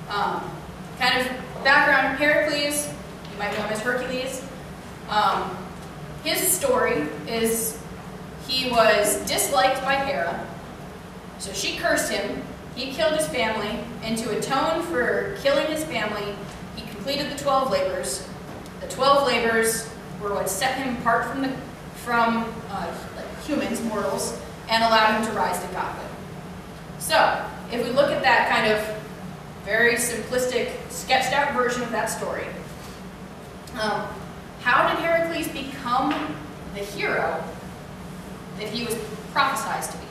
Kind of background, Heracles, you might know him as Hercules. His story is he was disliked by Hera, so she cursed him. He killed his family, and to atone for killing his family, he completed the 12 labors. The 12 labors were what set him apart from humans, mortals, and allowed him to rise to godhood. So, if we look at that kind of very simplistic, sketched out version of that story, how did Heracles become the hero that he was prophesied to be?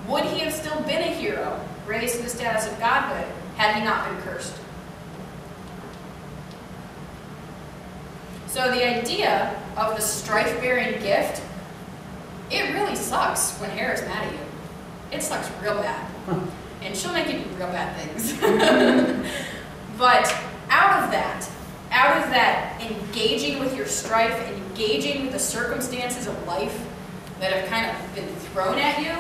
Would he have still been a hero, raised to the status of godhood, had he not been cursed? So the idea of the strife-bearing gift, it really sucks when Hera's mad at you. It sucks real bad. And she'll make you do real bad things. But out of that engaging with your strife, engaging with the circumstances of life that have kind of been thrown at you,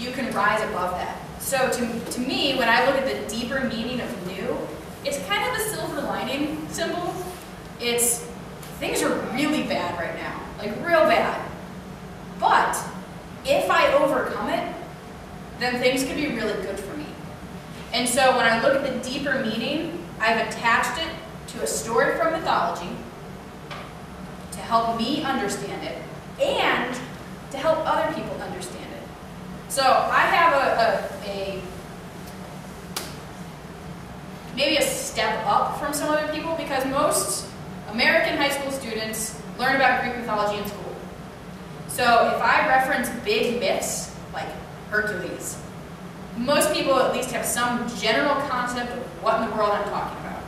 you can rise above that. So to me, when I look at the deeper meaning of new, it's kind of the silver lining symbol. It's things are really bad right now, like real bad. But if I overcome it, then things can be really good for me. And so when I look at the deeper meaning, I've attached it to a story from mythology to help me understand it and to help other people understand it. So I have maybe a step up from some other people, because most American high school students learn about Greek mythology in school. So if I reference big myths like Hercules, most people at least have some general concept of what in the world I'm talking about.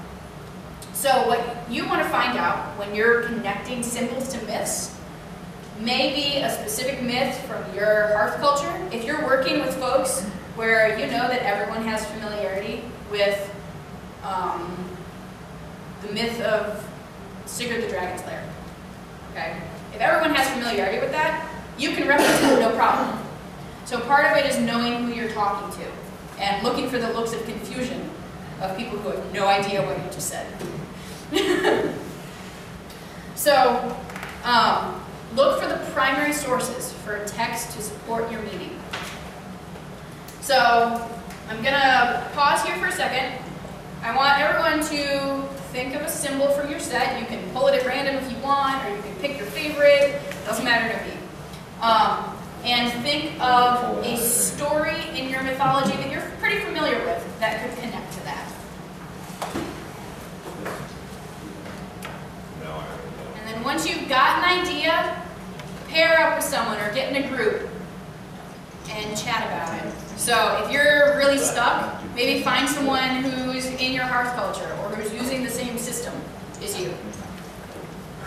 So what you want to find out when you're connecting symbols to myths may be a specific myth from your hearth culture. If you're working with folks where you know that everyone has familiarity with the myth of Sigurd the Dragon Slayer, okay? If everyone has familiarity with that, you can reference it no problem. So part of it is knowing who you're talking to and looking for the looks of confusion of people who have no idea what you just said. So look for the primary sources for a text to support your meaning. So I'm going to pause here for a second. I want everyone to think of a symbol from your set. You can pull it at random if you want, or you can pick your favorite. Doesn't matter to me. And think of a story in your mythology that you're pretty familiar with that could connect to that. And then once you've got an idea, pair up with someone or get in a group and chat about it. So if you're really stuck, maybe find someone who's in your hearth culture or who's using the same system as you.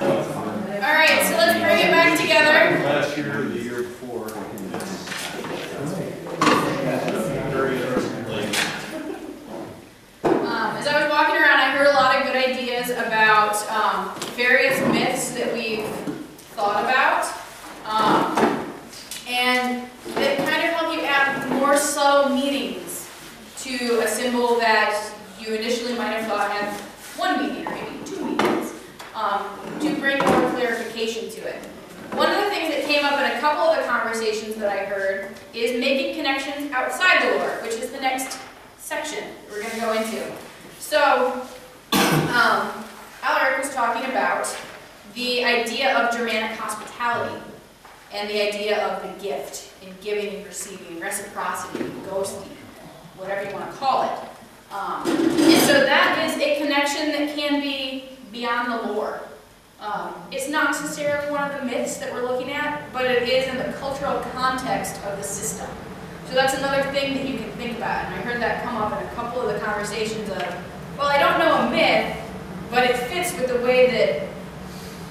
All right, so let's bring it back together. Last year or the year before. As I was walking around, I heard a lot of good ideas about various myths that we've thought about. And that kind of help you add more subtle meanings to a symbol that you initially might have thought had one meaning or maybe two meanings, to bring more clarification to it. One of the things that came up in a couple of the conversations that I heard is making connections outside the lore, which is the next section we're going to go into. So, Alaric was talking about the idea of Germanic hospitality and the idea of the gift in giving and receiving, reciprocity, ghosting, whatever you want to call it. And so that is a connection that can be beyond the lore. It's not necessarily one of the myths that we're looking at, but it is in the cultural context of the system. So that's another thing that you can think about, and I heard that come up in a couple of the conversations of, well, I don't know a myth, but it fits with the way that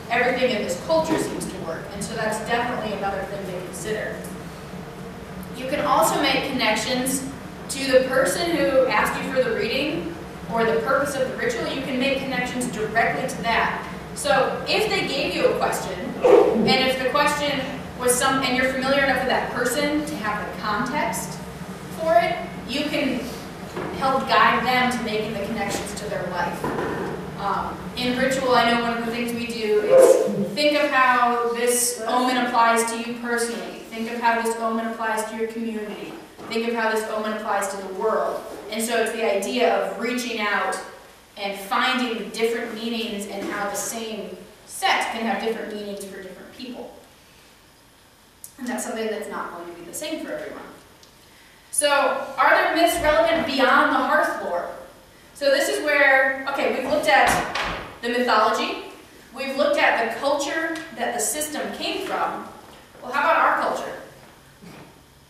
everything in this culture seems to work, and so that's definitely another thing to consider. You can also make connections to the person who asked you for the reading, or the purpose of the ritual. You can make connections directly to that. So if they gave you a question, and if the question was and you're familiar enough with that person to have the context for it, you can help guide them to making the connections to their life. In ritual, I know one of the things we do is think of how this omen applies to you personally. Think of how this omen applies to your community. Think of how this omen applies to the world. And so it's the idea of reaching out and finding different meanings and how the same set can have different meanings for different people. And that's something that's not going to be the same for everyone. So, are there myths relevant beyond the hearth lore? So this is where, okay, we've looked at the mythology, we've looked at the culture that the system came from. Well, how about our culture?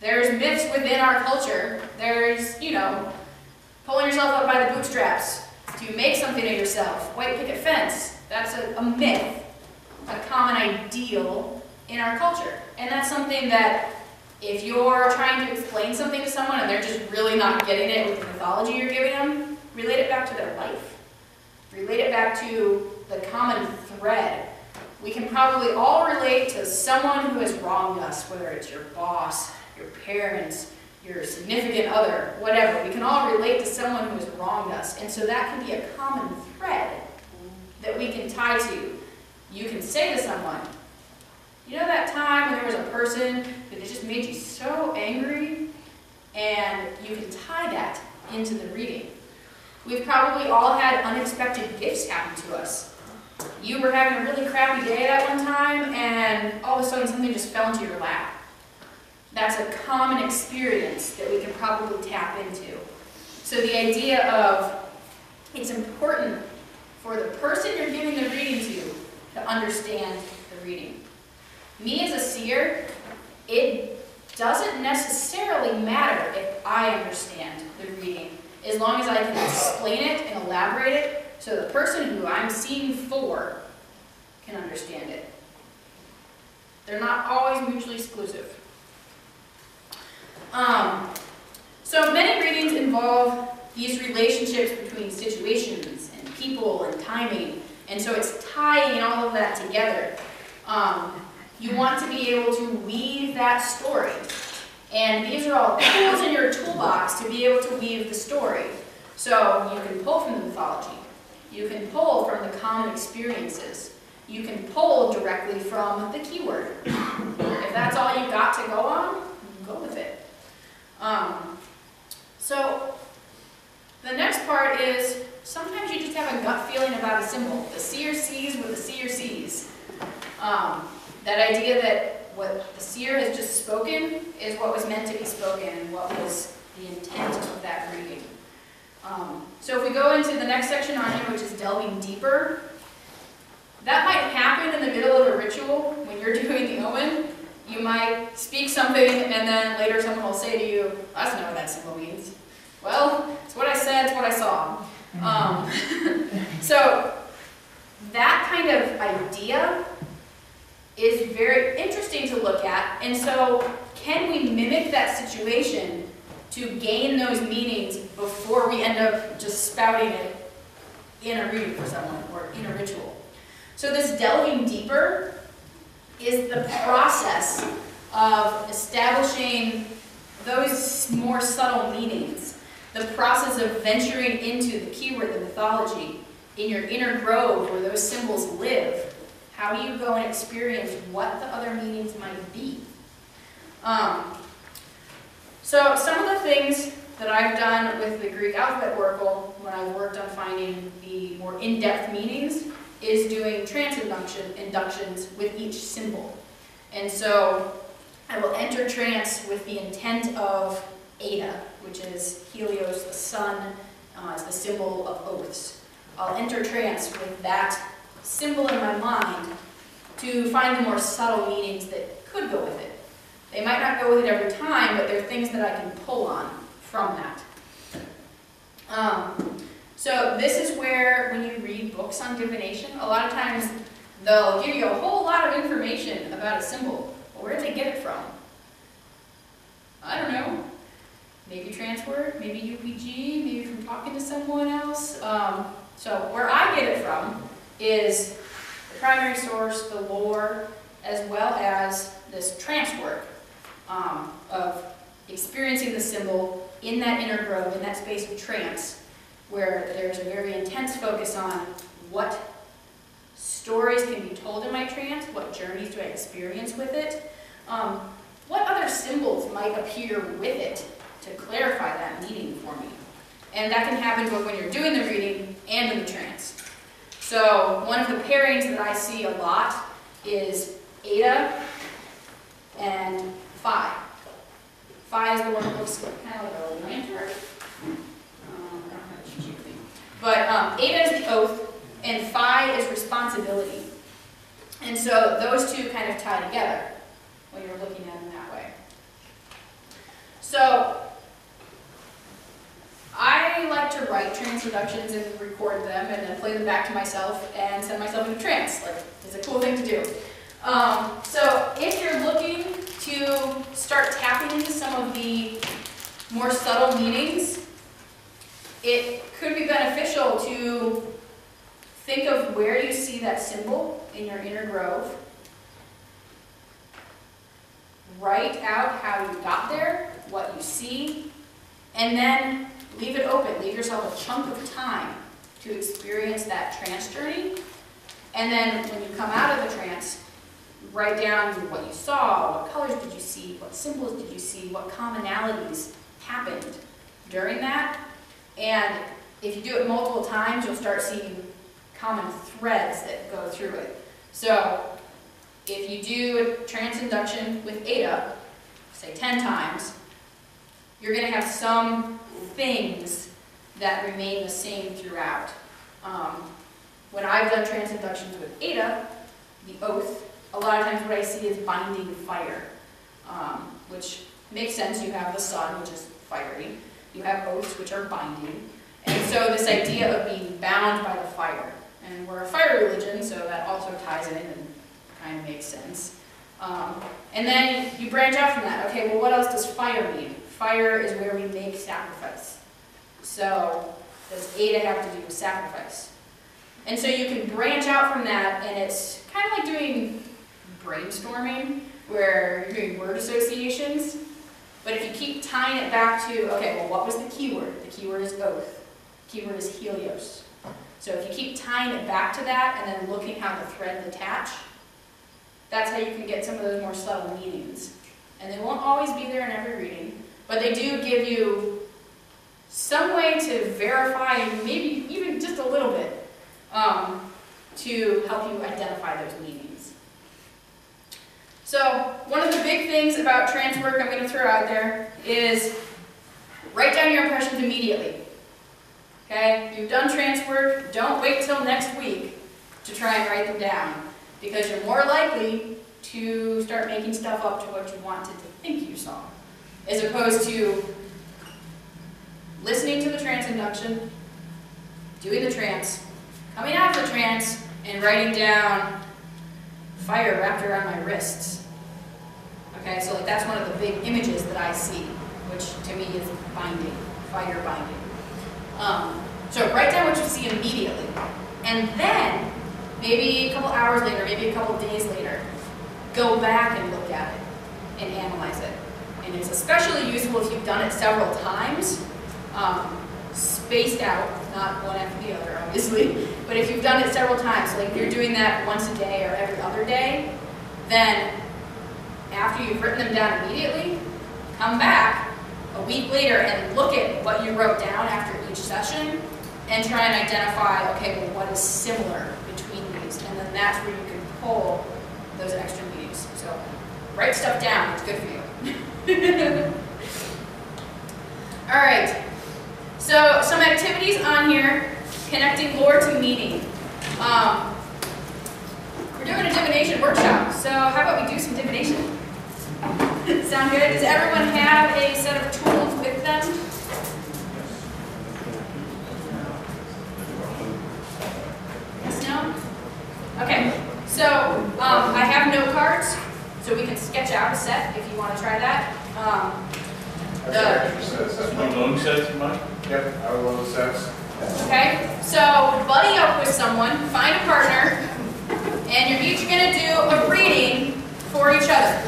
There's myths within our culture. There's, pulling yourself up by the bootstraps to make something of yourself. White picket fence, that's a myth, a common ideal in our culture. And that's something that if you're trying to explain something to someone and they're just really not getting it with the mythology you're giving them, relate it back to their life. Relate it back to the common thread. We can probably all relate to someone who has wronged us, whether it's your boss, your parents, your significant other, whatever. We can all relate to someone who has wronged us. And so that can be a common thread that we can tie to. You can say to someone, you know that time when there was a person that just made you so angry? And you can tie that into the reading. We've probably all had unexpected gifts happen to us. You were having a really crappy day that one time, and all of a sudden something just fell into your lap. That's a common experience that we can probably tap into. So the idea of it's important for the person you're giving the reading to understand the reading. Me as a seer, it doesn't necessarily matter if I understand the reading, as long as I can explain it and elaborate it so the person who I'm seeing for can understand it. They're not always mutually exclusive. So many readings involve these relationships between situations and people and timing, and so it's tying all of that together. You want to be able to weave that story, and these are all tools in your toolbox to be able to weave the story. So you can pull from the mythology, you can pull from the common experiences, you can pull directly from the keyword. If that's all you've got to go on, go with it. So the next part is sometimes you just have a gut feeling about a symbol. The seer sees what the seer sees. That idea that what the seer has just spoken is what was meant to be spoken, what was the intent of that reading. So if we go into the next section on here, which is delving deeper, that might happen in the middle of a ritual when you're doing the omen. You might speak something and then later someone will say to you, I don't know what that symbol means. Well, it's what I said, it's what I saw. So that kind of idea is very interesting to look at, and so can we mimic that situation to gain those meanings before we end up just spouting it in a reading for someone or in a ritual? So this delving deeper is the process of establishing those more subtle meanings, the process of venturing into the keyword, the mythology, in your inner grove where those symbols live. How do you go and experience what the other meanings might be? So some of the things that I've done with the Greek alphabet oracle when I've worked on finding the more in-depth meanings is doing trance inductions with each symbol. And so I will enter trance with the intent of Ada, which is Helios, the sun, it's the symbol of oaths. I'll enter trance with that symbol in my mind to find the more subtle meanings that could go with it. They might not go with it every time, but they're things that I can pull on from that. So this is where, when you read books on divination, a lot of times they'll give you a whole lot of information about a symbol. Well, where did they get it from? I don't know. Maybe transword, maybe UPG, maybe from talking to someone else. So where I get it from is the primary source, the lore, as well as this trance work of experiencing the symbol in that inner grove, in that space of trance, where there's a very intense focus on what stories can be told in my trance, what journeys do I experience with it, what other symbols might appear with it to clarify that meaning for me. And that can happen both when you're doing the reading and in the trance. So one of the pairings that I see a lot is Eta and Phi. Phi is the one that looks kind of like a lantern. I don't have a cheat sheet thing. But Eta is the oath, and Phi is responsibility. And so those two kind of tie together when you're looking at them that way. So I like to write trance introductions and record them and then play them back to myself and send myself into trance. Like, it's a cool thing to do. So if you're looking to start tapping into some of the more subtle meanings, it could be beneficial to think of where you see that symbol in your inner grove. Write out how you got there, what you see, and then leave it open. Leave yourself a chunk of time to experience that trance journey. And then when you come out of the trance, write down what you saw, what colors did you see, what symbols did you see, what commonalities happened during that. And if you do it multiple times, you'll start seeing common threads that go through it. So if you do a trance induction with Eta, say 10 times, you're going to have some things that remain the same throughout. When I've done trance inductions with Eta, the oath, a lot of times what I see is binding fire, which makes sense. You have the sun, which is fiery. You have oaths, which are binding. And so this idea of being bound by the fire. And we're a fire religion, so that also ties in and kind of makes sense. And then you branch out from that. Okay, well, what else does fire mean? Fire is where we make sacrifice. So does Eta have to do with sacrifice? And so you can branch out from that, and it's kind of like doing brainstorming, where you're doing word associations. But if you keep tying it back to, okay, well, what was the keyword? The keyword is oath. The keyword is Helios. So if you keep tying it back to that and then looking how the threads attach, that's how you can get some of those more subtle meanings. And they won't always be there in every reading, but they do give you some way to verify, and maybe even just a little bit, to help you identify those meanings. So one of the big things about trance work I'm going to throw out there is write down your impressions immediately. Okay? You've done trance work, don't wait till next week to try and write them down, because you're more likely to start making stuff up to what you wanted to think you saw, as opposed to listening to the trance induction, doing the trance, coming out of the trance, and writing down fire wrapped around my wrists. Okay, so like that's one of the big images that I see, which to me is binding, fire binding. So write down what you see immediately, and then maybe a couple hours later, maybe a couple days later, go back and look at it and analyze it. And it's especially useful if you've done it several times, spaced out, not one after the other, obviously, but if you've done it several times, like if you're doing that once a day or every other day, then after you've written them down immediately, come back a week later and look at what you wrote down after each session and try and identify, okay, well, what is similar between these? And then that's where you can pull those extra meanings. So write stuff down, it's good for you. All right, so some activities on here, connecting lore to meaning. We're doing a divination workshop, so how about we do some divination? Sound good? Does everyone have a set of tools with them? Yes, no? Okay, so I have note cards, so we can sketch out a set if you want to try that. One loan sets, Mike? Yep, our loan sets. Okay, so buddy up with someone, find a partner, and you're each going to do a reading for each other.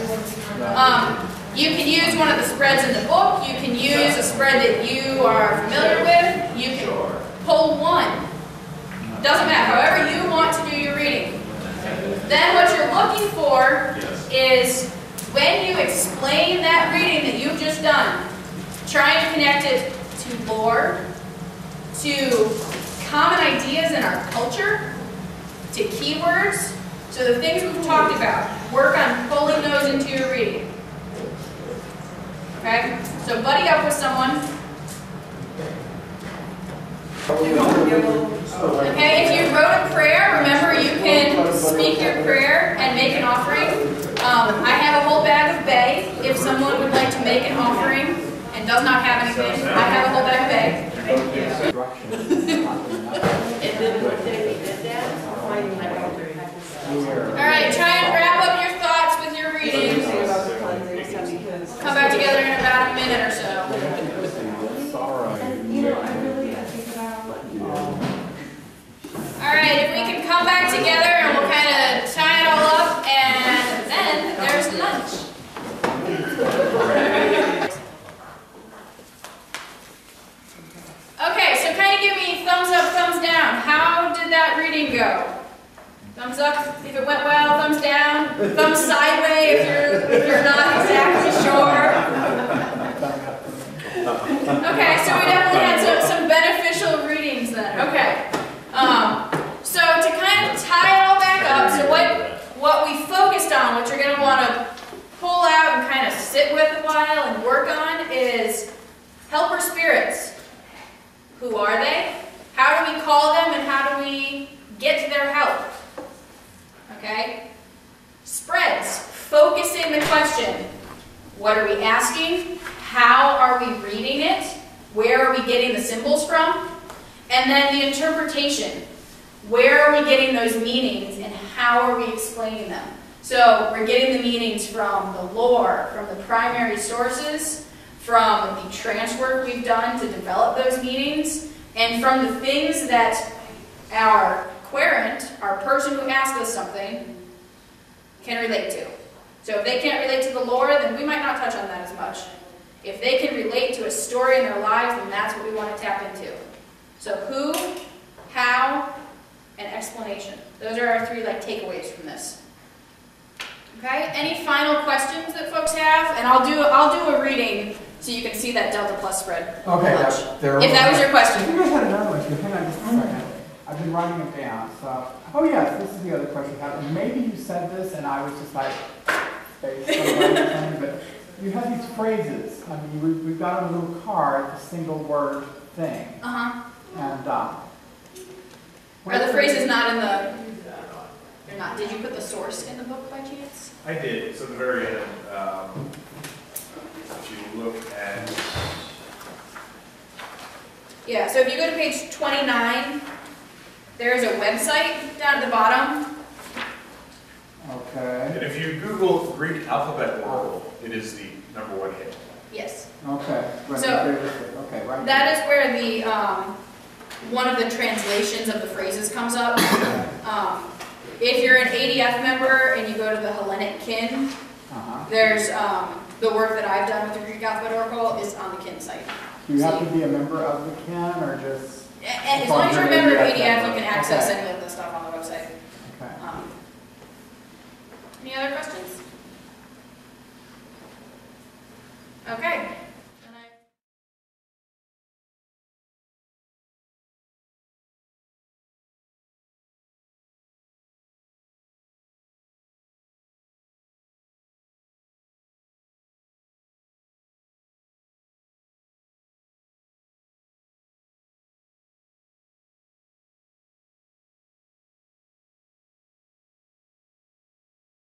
You can use one of the spreads in the book, you can use a spread that you are familiar with, you can pull one. Doesn't matter, however you want to do your reading. Then what you're looking for is when you explain that reading that you've just done, try and connect it to lore, to common ideas in our culture, to keywords, so the things we've talked about, work on pulling those into your reading. Okay? So buddy up with someone. Okay, if you wrote a prayer, remember you can speak your prayer and make an offering. I have a whole bag of bay. If someone would like to make an offering and does not have anything, I have a whole bag of bay. Alright, try and wrap up your thoughts with your reading. Come back together in about a minute or so. Alright, if we can come back together and we'll kind of tie it all up, and then there's lunch. Okay, so kind of give me thumbs up, thumbs down. How did that reading go? Thumbs up if it went well, thumbs down, thumbs sideways if you're not exactly sure. Okay, so we definitely had some beneficial readings then. Okay. So to kind of tie it all back up, so what we focused on, what you're going to want to pull out and kind of sit with a while and work on is helper spirits. Who are they? How do we call them and how do we get to their help? Okay? Spreads. Focusing the question. What are we asking? How are we reading it? Where are we getting the symbols from? And then the interpretation. Where are we getting those meanings and how are we explaining them? So we're getting the meanings from the lore, from the primary sources, from the trance work we've done to develop those meanings, and from the things that our querent, our person who asked us something, can relate to. So if they can't relate to the lore, then we might not touch on that as much. If they can relate to a story in their lives, then that's what we want to tap into. So who, how, and explanation. Those are our three takeaways from this. Okay, any final questions that folks have? And I'll do a reading so you can see that delta plus spread. Okay, if that was your question. I think I had another one too. Hang on just a second. I've been writing it down. So, oh yes, this is the other question I have. And maybe you said this, and I was just like, but you have these phrases. I mean, we've got on a little card the single word thing. And are the phrases not in the? They're not. Did you put the source in the book by chance? I did. So at the very end, if you look at. Yeah. So if you go to page 29, there is a website down at the bottom. okay. And if you Google Greek alphabet oracle, it is the #1 hit. Yes. Okay. Right, So okay, right. that is where the one of the translations of the phrases comes up. If you're an ADF member and you go to the Hellenic kin, there's the work that I've done with the Greek alphabet oracle is on the kin site. Do you have to be a member of the kin or just? As long as you're a member of ADF, you can access any of the stuff on the website. Okay. Any other questions? Okay.